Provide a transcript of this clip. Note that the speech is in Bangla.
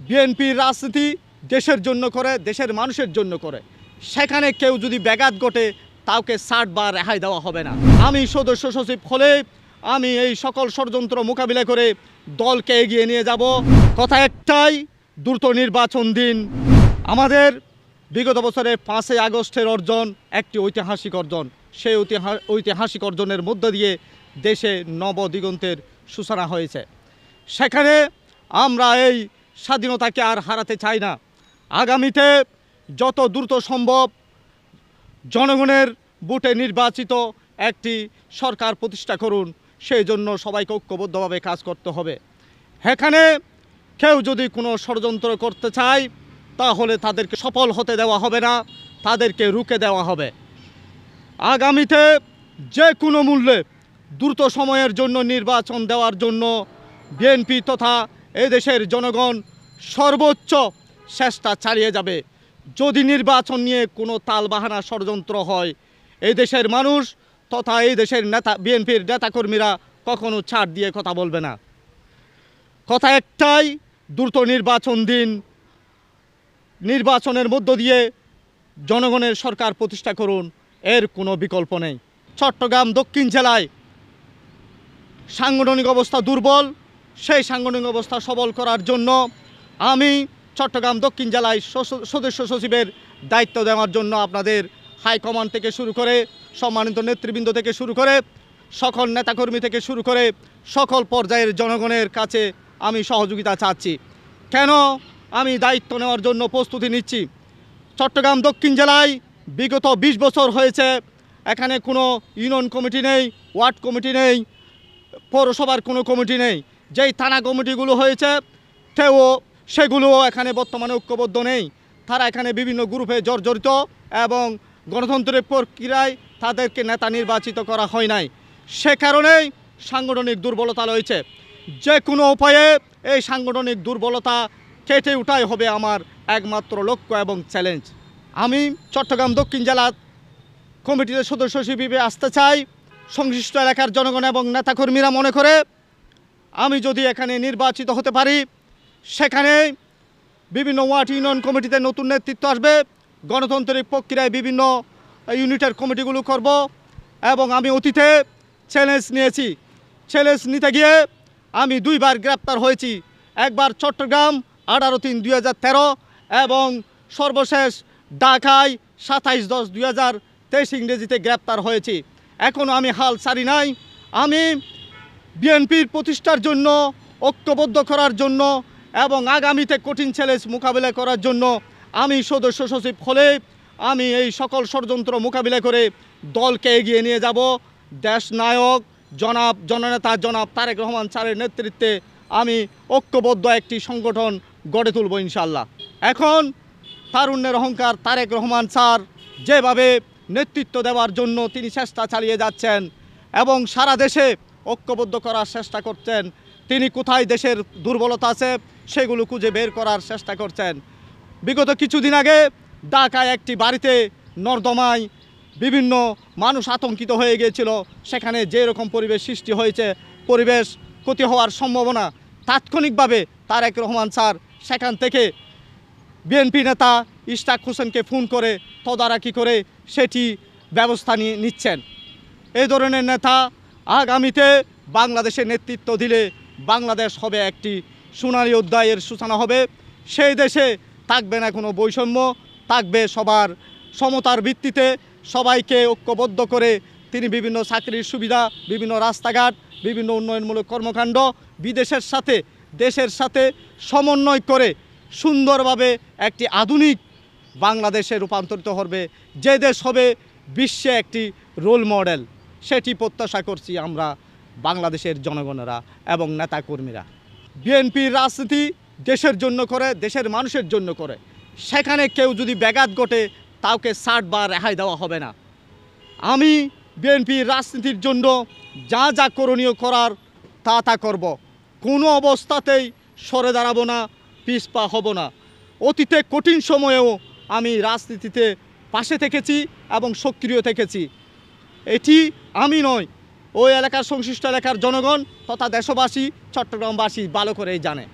বিএনপির রাজনীতি দেশের জন্য করে, দেশের মানুষের জন্য করে। সেখানে কেউ যদি ব্যাঘাত ঘটে তাকে ছাড় বা রেহাই দেওয়া হবে না। আমি সদস্য সচিব হলে আমি এই সকল ষড়যন্ত্র মোকাবিলা করে দলকে এগিয়ে নিয়ে যাব। কথা একটাই, দ্রুত নির্বাচন দিন। আমাদের বিগত বছরের 5ই আগস্টের অর্জন একটি ঐতিহাসিক অর্জন। সেই ঐতিহাসিক অর্জনের মধ্য দিয়ে দেশে নবদিগন্তের সূচনা হয়েছে। সেখানে আমরা এই স্বাধীনতাকে আর হারাতে চাই না। আগামীতে যত দ্রুত সম্ভব জনগণের ভোটে নির্বাচিত একটি সরকার প্রতিষ্ঠা করুন। সেই জন্য সবাইকে ঐক্যবদ্ধভাবে কাজ করতে হবে। এখানে কেউ যদি কোনো ষড়যন্ত্র করতে চায় তাহলে তাদেরকে সফল হতে দেওয়া হবে না, তাদেরকে রুখে দেওয়া হবে। আগামীতে যে কোনো মূল্যে দ্রুত সময়ের জন্য নির্বাচন দেওয়ার জন্য বিএনপি তথা এদেশের জনগণ সর্বোচ্চ চেষ্টা চালিয়ে যাবে। যদি নির্বাচন নিয়ে কোনো তালবাহানা ষড়যন্ত্র হয়, এই দেশের মানুষ তথা এই দেশের বিএনপির নেতাকর্মীরা কখনো ছাড় দিয়ে কথা বলবে না। কথা একটাই, দ্রুত নির্বাচন দিন। নির্বাচনের মধ্য দিয়ে জনগণের সরকার প্রতিষ্ঠা করুন, এর কোনো বিকল্প নেই। চট্টগ্রাম দক্ষিণ জেলায় সাংগঠনিক অবস্থা দুর্বল, সেই সাংগঠনিক অবস্থা সবল করার জন্য আমি চট্টগ্রাম দক্ষিণ জেলায় সদস্য সচিবের দায়িত্ব দেওয়ার জন্য আপনাদের হাইকমান্ড থেকে শুরু করে, সম্মানিত নেতৃবৃন্দ থেকে শুরু করে, সকল নেতাকর্মী থেকে শুরু করে সকল পর্যায়ের জনগণের কাছে আমি সহযোগিতা চাচ্ছি। কেন আমি দায়িত্ব নেওয়ার জন্য প্রস্তুতি নিচ্ছি? চট্টগ্রাম দক্ষিণ জেলায় বিগত 20 বছর হয়েছে এখানে কোনো ইউনিয়ন কমিটি নেই, ওয়ার্ড কমিটি নেই, পৌরসভার কোনো কমিটি নেই। যেই থানা কমিটিগুলো হয়েছে সেগুলোও এখানে বর্তমানে ঐক্যবদ্ধ নেই। তারা এখানে বিভিন্ন গ্রুপে জর্জরিত এবং গণতন্ত্রের প্রক্রিয়ায় তাদেরকে নেতা নির্বাচিত করা হয় নাই। সে কারণেই সাংগঠনিক দুর্বলতা রয়েছে। যে কোনো উপায়ে এই সাংগঠনিক দুর্বলতা কেটে উঠাই হবে আমার একমাত্র লক্ষ্য এবং চ্যালেঞ্জ। আমি চট্টগ্রাম দক্ষিণ জেলা কমিটির সদস্য হিসেবে আসতে চাই। সংশ্লিষ্ট এলাকার জনগণ এবং নেতাকর্মীরা মনে করে আমি যদি এখানে নির্বাচিত হতে পারি, সেখানে বিভিন্ন ওয়ার্ড ইউনিয়ন কমিটিতে নতুন নেতৃত্ব আসবে, গণতান্ত্রিক প্রক্রিয়ায় বিভিন্ন ইউনিটের কমিটিগুলো করব। এবং আমি অতীতে চ্যালেঞ্জ নিয়েছি। চ্যালেঞ্জ নিতে গিয়ে আমি 2বার গ্রেপ্তার হয়েছি। একবার চট্টগ্রাম 18/3/2013 এবং সর্বশেষ ঢাকায় 27/10/2023 ইংরেজিতে গ্রেপ্তার হয়েছি। এখনও আমি হাল ছাড়ি নাই। আমি বিএনপির প্রতিষ্ঠার জন্য, ঐক্যবদ্ধ করার জন্য এবং আগামীতে কঠিন চ্যালেঞ্জ মোকাবিলা করার জন্য আমি সদস্য সচিব হলে আমি এই সকল ষড়যন্ত্র মোকাবিলা করে দলকে এগিয়ে নিয়ে যাব। দেশ নায়ক জননেতা জনাব তারেক রহমান স্যারের নেতৃত্বে আমি ঐক্যবদ্ধ একটি সংগঠন গড়ে তুলব ইনশাল্লাহ। এখন তারুণ্যের অহংকার তারেক রহমান স্যার যেভাবে নেতৃত্ব দেওয়ার জন্য তিনি চেষ্টা চালিয়ে যাচ্ছেন এবং সারা দেশে ঐক্যবদ্ধ করার চেষ্টা করছেন, তিনি কোথায় দেশের দুর্বলতা আছে সেগুলো খুঁজে বের করার চেষ্টা করছেন। বিগত কিছুদিন আগে ঢাকায় একটি বাড়িতে নর্দমায় বিভিন্ন মানুষ আতঙ্কিত হয়ে গিয়েছিল। সেখানে যে রকম পরিবেশ সৃষ্টি হয়েছে, পরিবেশ ক্ষতি হওয়ার সম্ভাবনা, তাৎক্ষণিকভাবে তারেক রহমান স্যার সেখান থেকে বিএনপি নেতা ইশতাক হোসেনকে ফোন করে তদারকি করে সেটি ব্যবস্থা নিচ্ছেন। এই ধরনের নেতা আগামীতে বাংলাদেশে নেতৃত্ব দিলে বাংলাদেশ হবে একটি সোনালী অধ্যায়ের সূচনা হবে। সেই দেশে থাকবে না কোনো বৈষম্য, থাকবে সবার সমতার ভিত্তিতে সবাইকে ঐক্যবদ্ধ করে তিনি বিভিন্ন চাকরির সুবিধা, বিভিন্ন রাস্তাঘাট, বিভিন্ন উন্নয়নমূলক কর্মকাণ্ড বিদেশের সাথে দেশের সাথে সমন্বয় করে সুন্দরভাবে একটি আধুনিক বাংলাদেশে রূপান্তরিত হবে, যে দেশ হবে বিশ্বে একটি রোল মডেল। সেটি প্রত্যাশা করছি আমরা বাংলাদেশের জনগণেরা এবং নেতাকর্মীরা। বিএনপির রাজনীতি দেশের জন্য করে, দেশের মানুষের জন্য করে। সেখানে কেউ যদি ব্যাঘাত ঘটে তাকে ছাড় বা রেহাই দেওয়া হবে না। আমি বিএনপির রাজনীতির জন্য যা যা করণীয় করার তা করব। কোনো অবস্থাতেই সরে দাঁড়াবো না, পিছপা হব না। অতীতে কঠিন সময়েও আমি রাজনীতিতে পাশে থেকেছি এবং সক্রিয় থেকেছি। এটি আমি নয়, ওই এলাকার সংশ্লিষ্ট এলাকার জনগণ তথা দেশবাসী, চট্টগ্রামবাসী ভালো করেই জানে।